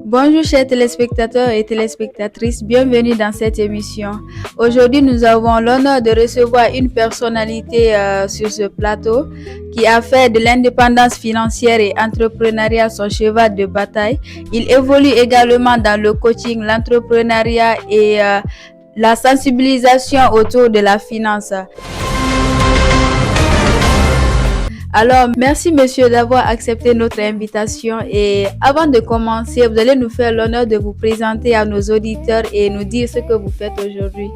Bonjour chers téléspectateurs et téléspectatrices, bienvenue dans cette émission. Aujourd'hui, nous avons l'honneur de recevoir une personnalité sur ce plateau qui a fait de l'indépendance financière et entrepreneuriale son cheval de bataille. Il évolue également dans le coaching, l'entrepreneuriat et la sensibilisation autour de la finance. Alors, merci monsieur d'avoir accepté notre invitation et avant de commencer, vous allez nous faire l'honneur de vous présenter à nos auditeurs et nous dire ce que vous faites aujourd'hui.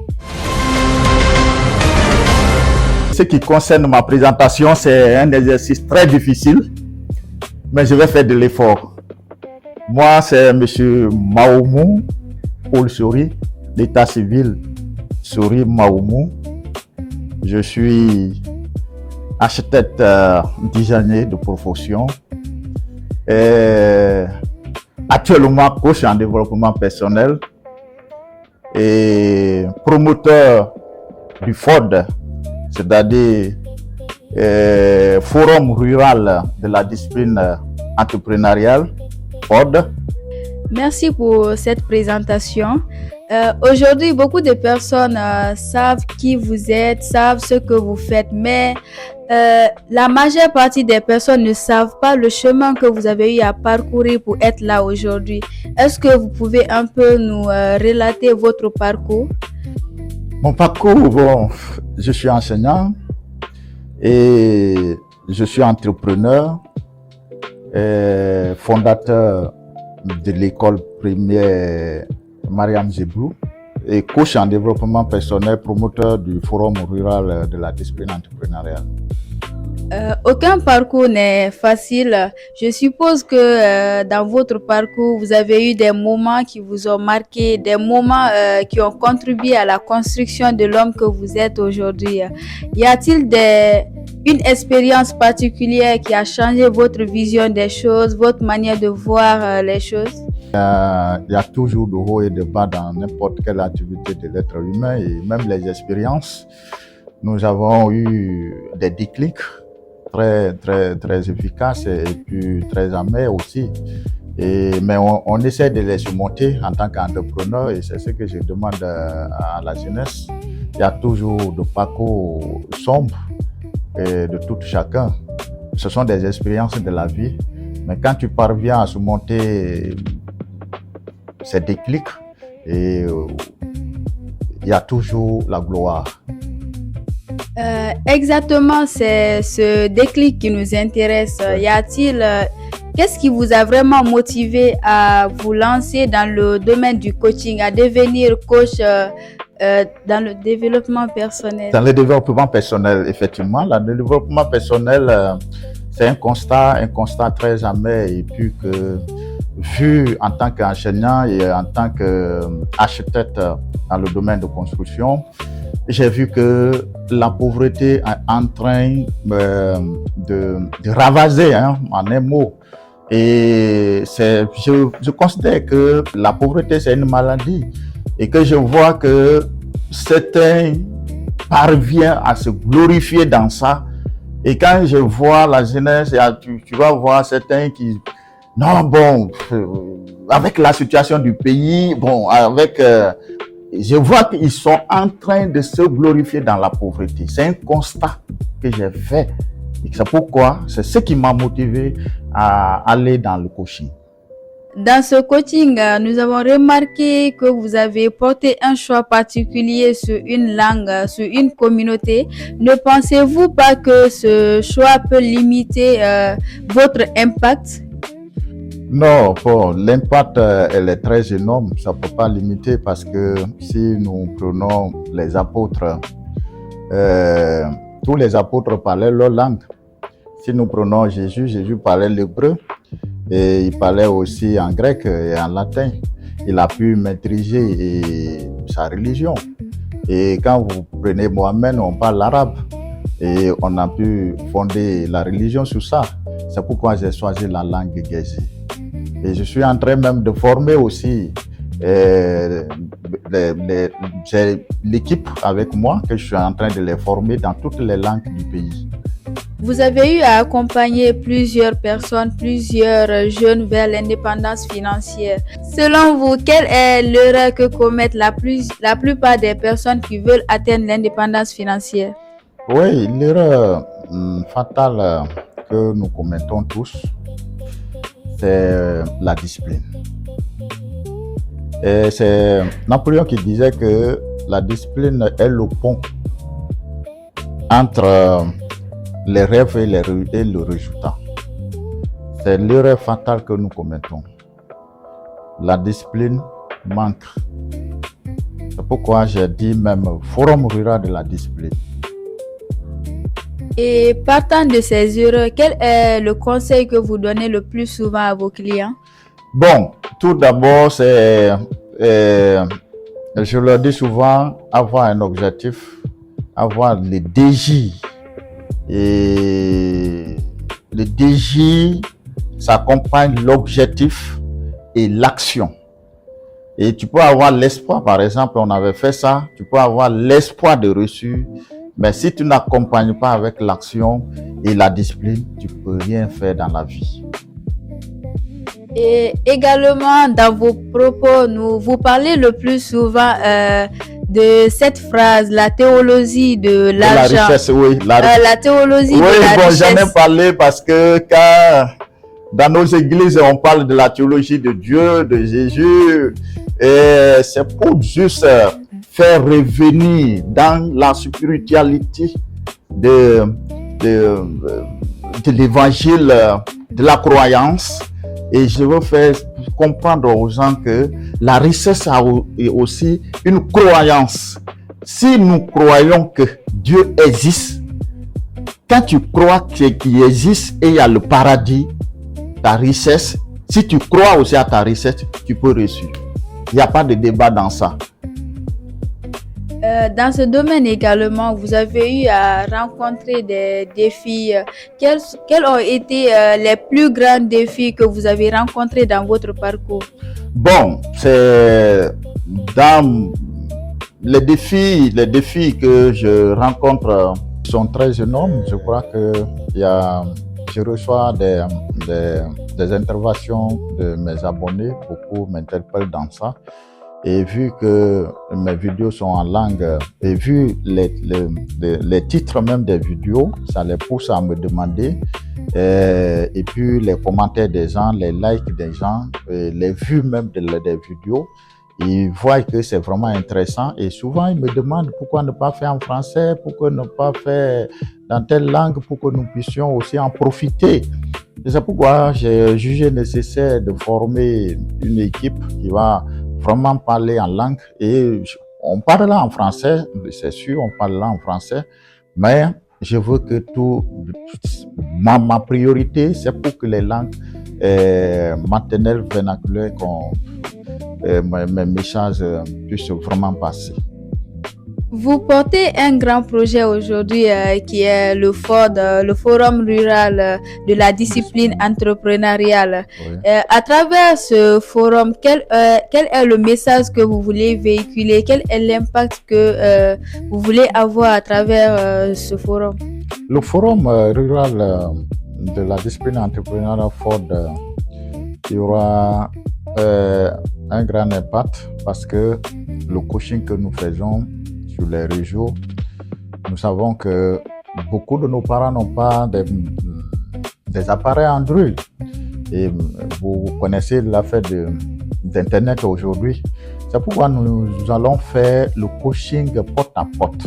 Ce qui concerne ma présentation, c'est un exercice très difficile, mais je vais faire de l'effort. Moi, c'est monsieur Maoumou Paul Sori, l'état civil Sori Maoumou. Je suis architecte designer de profession et actuellement coach en développement personnel et promoteur du FOD, c'est-à-dire Forum rural de la discipline entrepreneuriale, FOD. Merci pour cette présentation. Aujourd'hui, beaucoup de personnes savent qui vous êtes, savent ce que vous faites, mais la majeure partie des personnes ne savent pas le chemin que vous avez eu à parcourir pour être là aujourd'hui. Est-ce que vous pouvez un peu nous relater votre parcours? Mon parcours, bon, je suis enseignant et je suis entrepreneur et fondateur de l'école primaire Mariam Zebrou et coach en développement personnel, promoteur du forum rural de la discipline entrepreneuriale. Aucun parcours n'est facile. Je suppose que dans votre parcours, vous avez eu des moments qui vous ont marqué, des moments qui ont contribué à la construction de l'homme que vous êtes aujourd'hui. Y a-t-il une expérience particulière qui a changé votre vision des choses, votre manière de voir les choses? Il y a toujours de hauts et de bas dans n'importe quelle activité de l'être humain et même les expériences. Nous avons eu des déclics très efficaces et puis très amers aussi. Mais on essaie de les surmonter en tant qu'entrepreneur et c'est ce que je demande à la jeunesse. Il y a toujours des parcours sombres de tout chacun. Ce sont des expériences de la vie. Mais quand tu parviens à surmonter ces déclics, il y a toujours la gloire. Exactement, c'est ce déclic qui nous intéresse. Qu'est-ce qui vous a vraiment motivé à vous lancer dans le domaine du coaching, à devenir coach dans le développement personnel? Dans le développement personnel, effectivement, le développement personnel, c'est un constat très amer et puis que vu en tant qu'enseignant et en tant qu'architecte dans le domaine de construction, j'ai vu que la pauvreté est en train de ravager, en un mot. Et je considère que la pauvreté, c'est une maladie et que je vois que certains parviennent à se glorifier dans ça. Et quand je vois la jeunesse, tu vas voir certains qui... Non, bon, avec la situation du pays, bon, je vois qu'ils sont en train de se glorifier dans la pauvreté. C'est un constat que j'ai fait. Et c'est pourquoi, c'est ce qui m'a motivé à aller dans le coaching. Dans ce coaching, nous avons remarqué que vous avez porté un choix particulier sur une langue, sur une communauté. Ne pensez-vous pas que ce choix peut limiter votre impact? Non, bon, l'impact, elle est très énorme. Ça ne peut pas limiter parce que si nous prenons les apôtres, tous les apôtres parlaient leur langue. Si nous prenons Jésus parlait l'hébreu et il parlait aussi en grec et en latin. Il a pu maîtriser sa religion. Et quand vous prenez Mohamed, on parle l'arabe et on a pu fonder la religion sur ça. C'est pourquoi j'ai choisi la langue Guézi. Et je suis en train même de former aussi j'ai l'équipe avec moi que je suis en train de les former dans toutes les langues du pays. Vous avez eu à accompagner plusieurs personnes, plusieurs jeunes vers l'indépendance financière. Selon vous, quelle est l'erreur que commettent la plupart des personnes qui veulent atteindre l'indépendance financière? Oui, l'erreur fatale que nous commettons tous, c'est la discipline. Et c'est Napoléon qui disait que la discipline est le pont entre les rêves et le résultat. C'est l'erreur fatale que nous commettons. La discipline manque. C'est pourquoi j'ai dit même forum rural de la discipline. Et partant de ces erreurs, quel est le conseil que vous donnez le plus souvent à vos clients? Bon, tout d'abord, je leur dis souvent, avoir un objectif, avoir le désirs. Et le désir s'accompagne l'objectif et l'action. Et tu peux avoir l'espoir, par exemple, on avait fait ça, tu peux avoir l'espoir de reçu, mais si tu n'accompagnes pas avec l'action et la discipline, tu ne peux rien faire dans la vie. Et également, dans vos propos, vous parlez le plus souvent de cette phrase, la théologie de l'argent. La richesse, oui. La théologie de la richesse. Oui, j'en ai parlé parce que quand dans nos églises, on parle de la théologie de Dieu, de Jésus, et c'est pour juste faire revenir dans la spiritualité de l'évangile, de la croyance. Et je veux faire comprendre aux gens que la richesse est aussi une croyance. Si nous croyons que Dieu existe, quand tu crois qu'il existe et il y a le paradis, ta richesse, si tu crois aussi à ta richesse, tu peux reçu. Il n'y a pas de débat dans ça. Dans ce domaine également, vous avez eu à rencontrer des défis. Quels ont été les plus grands défis que vous avez rencontrés dans votre parcours? Bon, c'est dans les défis que je rencontre sont très énormes. Je crois que je reçois des interventions de mes abonnés, beaucoup m'interpellent dans ça. Et vu que mes vidéos sont en langue, et vu les titres même des vidéos, ça les pousse à me demander. Et puis les commentaires des gens, les likes des gens, les vues même des vidéos, ils voient que c'est vraiment intéressant. Et souvent, ils me demandent pourquoi ne pas faire en français, pourquoi ne pas faire dans telle langue, pour que nous puissions aussi en profiter. Et c'est pourquoi j'ai jugé nécessaire de former une équipe qui va vraiment parler en langue, et on parlera en français, c'est sûr, on parlera en français, mais je veux que ma priorité, c'est pour que les langues maternelles, vernaculaires, mes messages puissent vraiment passer. Vous portez un grand projet aujourd'hui qui est le Forum rural de la discipline entrepreneuriale. Oui. À travers ce forum, quel est le message que vous voulez véhiculer? Quel est l'impact que vous voulez avoir à travers ce forum? Le Forum rural de la discipline entrepreneuriale Ford, il y aura un grand impact parce que le coaching que nous faisons sur les réseaux, nous savons que beaucoup de nos parents n'ont pas des appareils Android. Et vous connaissez l'affaire d'Internet aujourd'hui. C'est pourquoi nous allons faire le coaching porte à porte.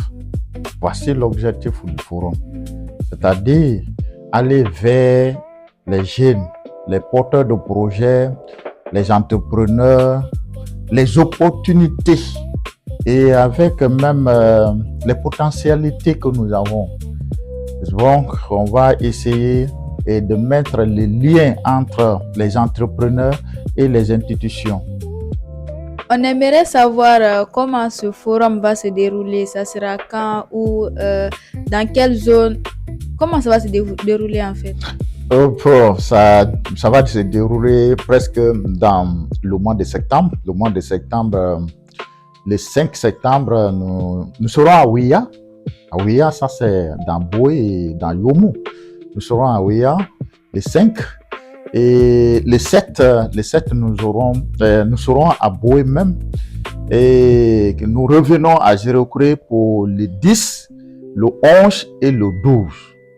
Voici l'objectif du forum. C'est-à-dire aller vers les jeunes, les porteurs de projets, les entrepreneurs, les opportunités et avec même les potentialités que nous avons. Donc, on va essayer de mettre les liens entre les entrepreneurs et les institutions. On aimerait savoir comment ce forum va se dérouler. Ça sera quand, où, dans quelle zone? Comment ça va se dérouler en fait? Ça va se dérouler presque dans le mois de septembre. Le mois de septembre, le 5 septembre, nous serons à Ouia. À Ouia, ça c'est dans Boé et dans Yomo. nous serons à Ouéa. Le 5 et le 7, nous serons à Boé même. Et nous revenons à Jérôme pour le 10, le 11 et le 12.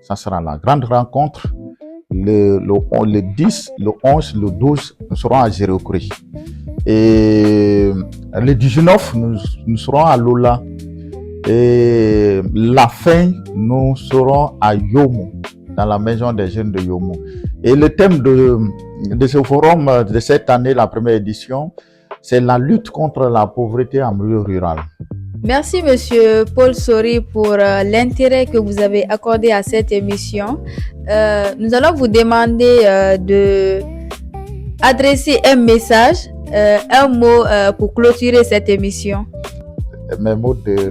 Ça sera la grande rencontre. Le 10, le 11, le 12, nous serons à Jérôme. Et le 19, nous serons à Lola. Et la fin, nous serons à Yomo, dans la maison des jeunes de Yomo. Et le thème de ce forum de cette année, la première édition, c'est la lutte contre la pauvreté en milieu rural. Merci, Monsieur Paul Sori, pour l'intérêt que vous avez accordé à cette émission. Nous allons vous demander de adresser un message, un mot pour clôturer cette émission. Mes mots de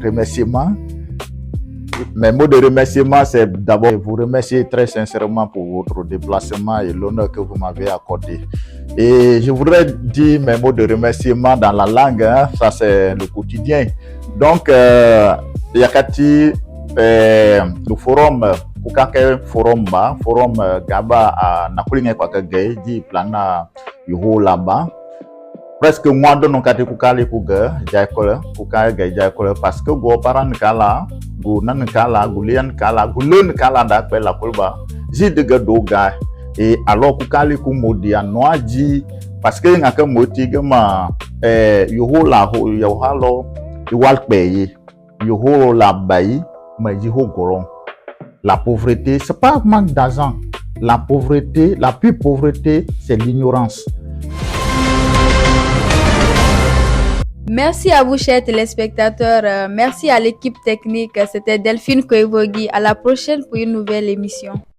remerciement, c'est d'abord vous remercier très sincèrement pour votre déplacement et l'honneur que vous m'avez accordé. Et je voudrais dire mes mots de remerciement dans la langue, hein, ça c'est le quotidien. Donc, Yakati, le forum, forum Gaba à Nakulinga Kwakagay, dit plana Yoho là-bas. Presque moi de nos kati kukali kuga jaikola kukali jaikola parce que go paran kala go nan kala gulian kala gulun kala da pela kulba ji de doga et alors kukali kumodia noaji parce que ngaka moti gama yoho la ho yo halo iwal peye yoho la bayi maji ho goron. La pauvreté c'est pas manque d'argent, la pauvreté, la pure pauvreté c'est l'ignorance. Merci à vous, chers téléspectateurs. Merci à l'équipe technique. C'était Delphine Koivogi. À la prochaine pour une nouvelle émission.